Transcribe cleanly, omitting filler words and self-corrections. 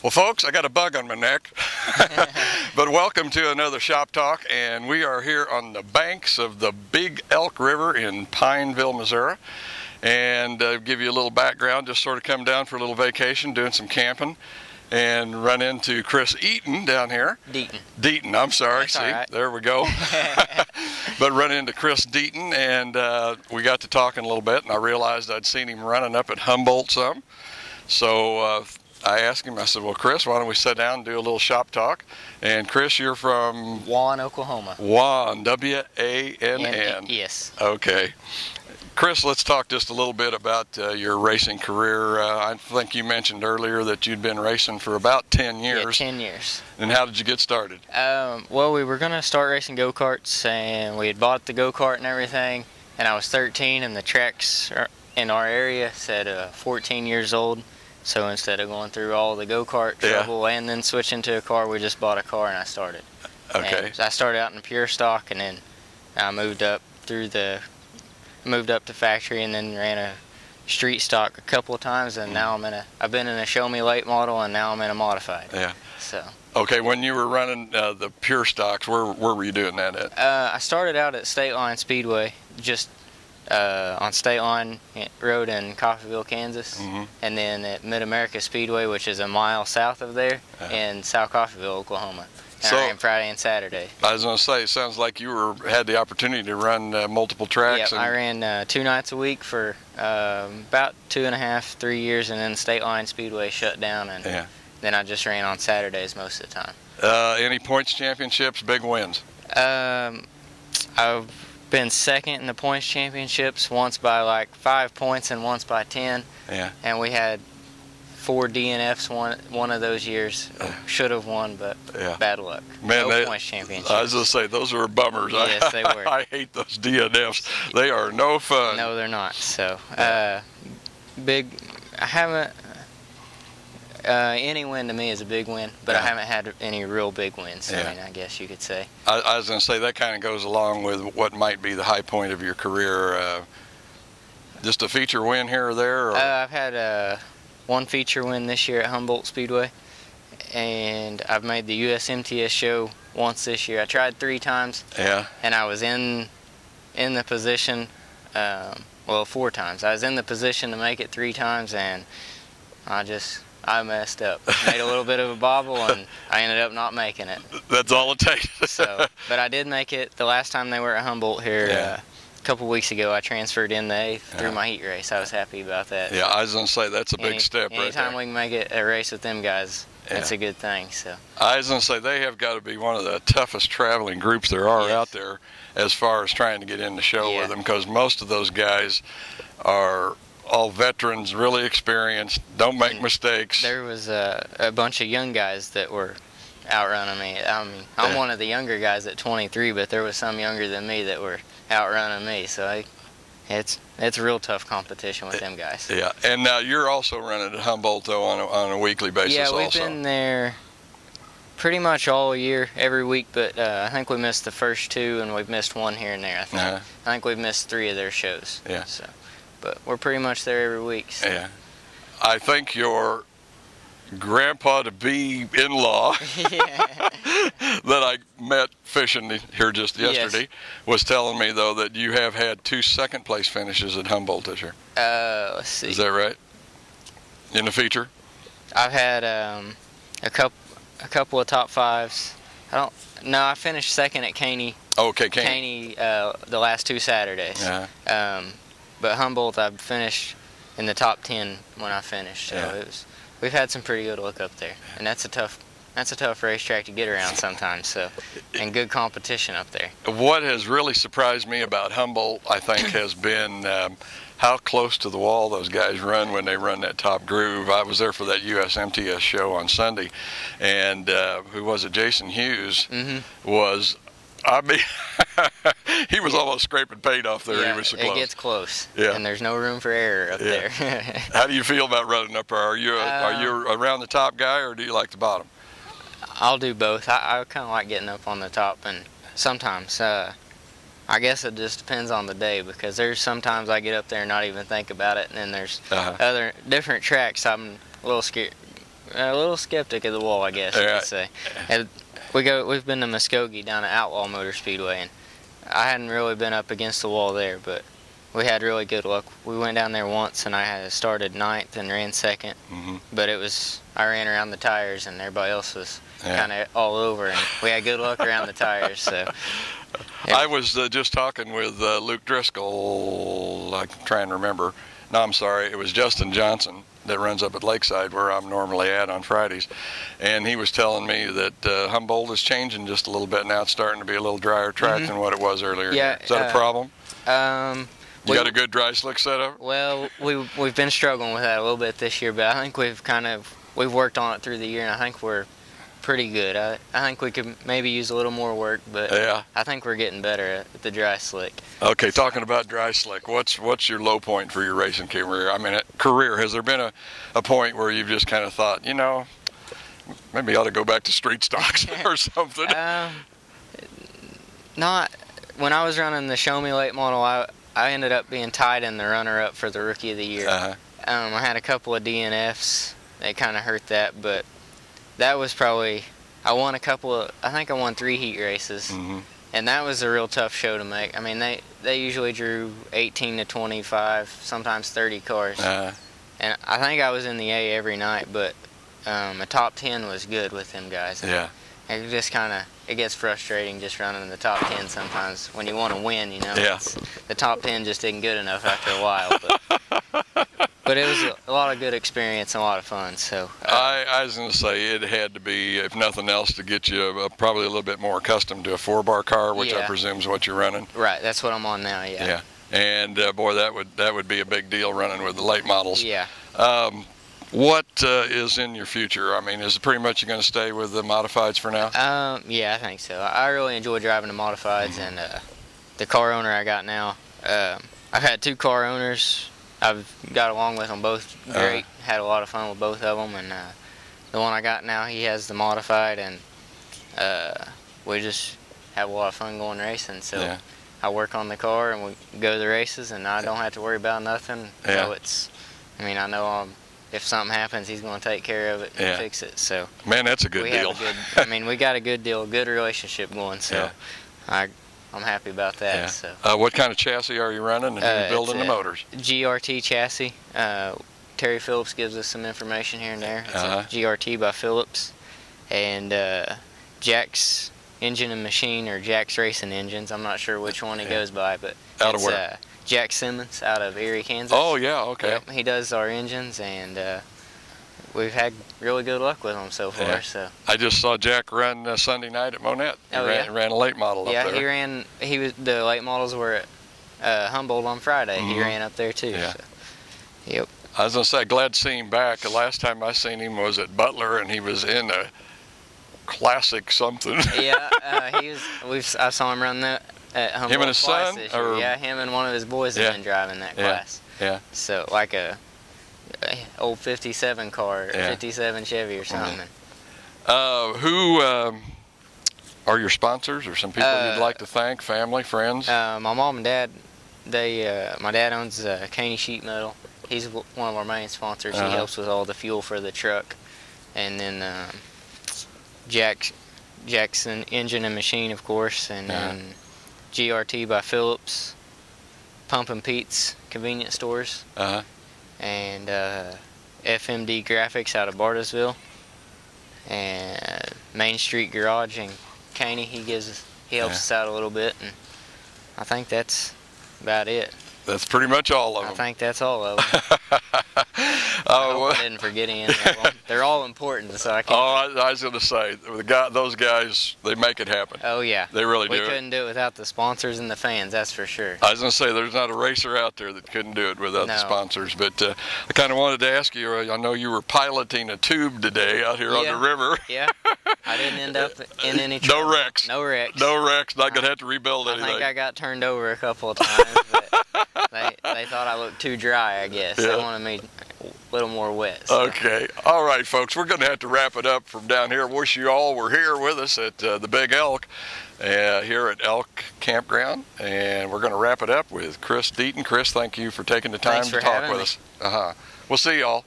Well, folks, I got a bug on my neck, but welcome to another Shop Talk, and we are here on the banks of the Big Elk River in Pineville, Missouri, and give you a little background. Just sort of come down for a little vacation, doing some camping, and run into Chris Eaton down here. Deaton, I'm sorry. That's see, all right. There we go. But run into Chris Deaton, and we got to talking a little bit, and I realized I'd seen him running up at Humboldt some, so I asked him, I said, well, Chris, why don't we sit down and do a little shop talk? And Chris, you're from? Wann, Oklahoma. Wann, W-A-N-N. Yes. Okay. Chris, let's talk just a little bit about your racing career. I think you mentioned earlier that you'd been racing for about 10 years. Yeah, 10 years. And how did you get started? Well, we were going to start racing go-karts, and we had bought the go-kart and everything, and I was 13, and the tracks in our area said 14 years old. So instead of going through all the go-kart trouble and then switching to a car, we just bought a car and I started. Okay. And so I started out in pure stock, and then I moved up to factory, and then ran a street stock a couple of times, and now I've been in a Show Me Late model, and now I'm in a modified. Yeah. So. Okay, when you were running the pure stocks, where were you doing that at? I started out at State Line Speedway, just on State Line Road in Coffeyville, Kansas, and then at Mid-America Speedway, which is a mile south of there, in South Coffeyville, Oklahoma. And I ran Friday and Saturday. I was going to say, it sounds like you had the opportunity to run multiple tracks. Yeah, I ran 2 nights a week for about 2.5, 3 years, and then State Line Speedway shut down, and then I just ran on Saturdays most of the time. Any points championships, big wins? I've been second in the points championships, once by like 5 points and once by 10. Yeah. And we had 4 DNFs one of those years. Should have won, but bad luck. Man, no points championships. I was going to say, those were bummers. Yes, they were. I hate those DNFs. They are no fun. No, they're not. So, I haven't, any win to me is a big win, but I haven't had any real big wins, I mean, I guess you could say. I was going to say, that kind of goes along with what might be the high point of your career. Just a feature win here or there? Or? I've had one feature win this year at Humboldt Speedway, and I've made the USMTS show once this year. I tried 3 times, and I was in the position, well, 4 times. I was in the position to make it 3 times, and I messed up. Made a little bit of a bobble, and I ended up not making it. That's all it takes. So, but I did make it the last time they were at Humboldt here. A couple weeks ago, I transferred in the 8th through my heat race. I was happy about that. Yeah, I was going to say, that's a big step right there. Anytime we can make it a race with them guys, that's a good thing. So I was going to say, they have got to be one of the toughest traveling groups there are out there as far as trying to get in the show with them, because most of those guys are all veterans, really experienced, don't make mistakes. There was a bunch of young guys that were outrunning me. I mean, I'm one of the younger guys at 23, but there was some younger than me that were outrunning me. So it's a real tough competition with them guys. Yeah, and now you're also running at Humboldt, though, on a weekly basis. Yeah, we've been there pretty much all year, every week, but I think we missed the first 2, and we've missed 1 here and there, I think. I think we've missed 3 of their shows. Yeah. So, but we're pretty much there every week. So. Yeah. I think your grandpa-to-be in-law that I met fishing here just yesterday was telling me, though, that you have had 2 second-place finishes at Humboldt this year. Let's see. Is that right? In the feature? I've had a couple of top 5s. I finished second at Caney. Okay, Caney the last 2 Saturdays. But Humboldt, I finished in the top 10 when I finished. So we've had some pretty good luck up there, and that's a tough racetrack to get around sometimes. So, and good competition up there. What has really surprised me about Humboldt, I think, has been how close to the wall those guys run when they run that top groove. I was there for that USMTS show on Sunday, and who was it? Jason Hughes was. I mean, he was almost scraping paint off there. He was so close. It gets close, and there's no room for error up there. How do you feel about running up there? Are you around the top guy, or do you like the bottom? I'll do both. I kind of like getting up on the top, and sometimes I guess it just depends on the day, because there's sometimes I get up there and not even think about it, and then there's other different tracks I'm a little scared a little skeptic of the wall, I guess you could say. And we've been to Muskogee down at Outlaw Motor Speedway, and I hadn't really been up against the wall there, but we had really good luck. We went down there once, and I had started 9th and ran 2nd, but I ran around the tires, and everybody else was kind of all over, and we had good luck around the tires. So I was just talking with Luke Driscoll. I'm trying to remember. No, I'm sorry. It was Justin Johnson that runs up at Lakeside, where I'm normally at on Fridays, and he was telling me that Humboldt is changing just a little bit now. It's starting to be a little drier track than what it was earlier. Yeah, is that a problem? You got a good dry slick setup? Well, we've been struggling with that a little bit this year, but I think we've worked on it through the year, and I think we're pretty good. I think we could maybe use a little more work, but I think we're getting better at the dry slick. Okay, talking about dry slick, what's your low point for your racing career? I mean, has there been a point where you've just kind of thought, you know, maybe I ought to go back to street stocks or something? Not when I was running the Show Me late model. I ended up being tied in the runner-up for the Rookie of the Year. I had a couple of DNFs that kind of hurt that, but that was probably, I think I won 3 heat races, and that was a real tough show to make. I mean, they usually drew 18 to 25, sometimes 30 cars, and I think I was in the A every night, but a top 10 was good with them guys. And it just it gets frustrating just running in the top 10 sometimes when you want to win, you know. The top 10 just isn't good enough after a while. But it was a lot of good experience and a lot of fun. So I was going to say it had to be, if nothing else, to get you probably a little bit more accustomed to a 4-bar car, which I presume is what you're running. Right, that's what I'm on now. And boy, that would be a big deal running with the late models. Yeah. What is in your future? I mean, is it pretty much you're going to stay with the modifieds for now? Yeah, I think so. I really enjoy driving the modifieds, and the car owner I got now, I've had 2 car owners. I've got along with them both great. Had a lot of fun with both of them, and the one I got now, he has the modified, and we just have a lot of fun going racing. So I work on the car, and we go to the races, and I don't have to worry about nothing. So I know if something happens, he's going to take care of it and fix it. So man, that's a good deal. We got a good deal, good relationship going. So I'm happy about that. So what kind of chassis are you running, and who's building the motors? GRT chassis. Terry Phillips gives us some information here and there. It's a GRT by Phillips, and Jack's Engine and Machine, or Jack's Racing Engines. I'm not sure which one he goes by, but out of where? Jack Simmons out of Erie, Kansas. Oh yeah, okay. Yep, he does our engines, and we've had really good luck with him so far. So I just saw Jack run Sunday night at Monette. He ran a late model up there. The late models were at Humboldt on Friday. He ran up there too. So. Yep. I was gonna say, glad to see him back. The last time I seen him was at Butler, and he was in a classic something. I saw him run that at Humboldt. Him and his son? Him and one of his boys have been driving that class. So like a old 57 car, 57 Chevy or something. Who are your sponsors, or some people you'd like to thank? Family, friends? My mom and dad. My dad owns Caney Sheet Metal. He's one of our main sponsors. He helps with all the fuel for the truck. And then Jackson Engine and Machine, of course, and then GRT by Phillips, Pump and Pete's convenience stores, and FMD Graphics out of Bartlesville, and Main Street Garage in Caney. He helps us out a little bit, and I think that's about it. That's pretty much all of them. I think that's all of them. I hope I didn't forget any of them. They're all important, so I can't. I was going to say, those guys, they make it happen. Oh, yeah. They really do. We couldn't do it without the sponsors and the fans, that's for sure. I was going to say, there's not a racer out there that couldn't do it without the sponsors. But I kind of wanted to ask you, I know you were piloting a tube today out here on the river. Yeah. I didn't end up in any trouble. No wrecks. No wrecks. No wrecks. Not going to have to rebuild anything. I think I got turned over a couple of times, but they thought I looked too dry, I guess. They wanted me a little more wet. So. Okay. All right, folks. We're going to have to wrap it up from down here. Wish you all were here with us at the Big Elk, here at Elk Campground. And we're going to wrap it up with Chris Deaton. Chris, thank you for taking the time to talk with us. We'll see y'all.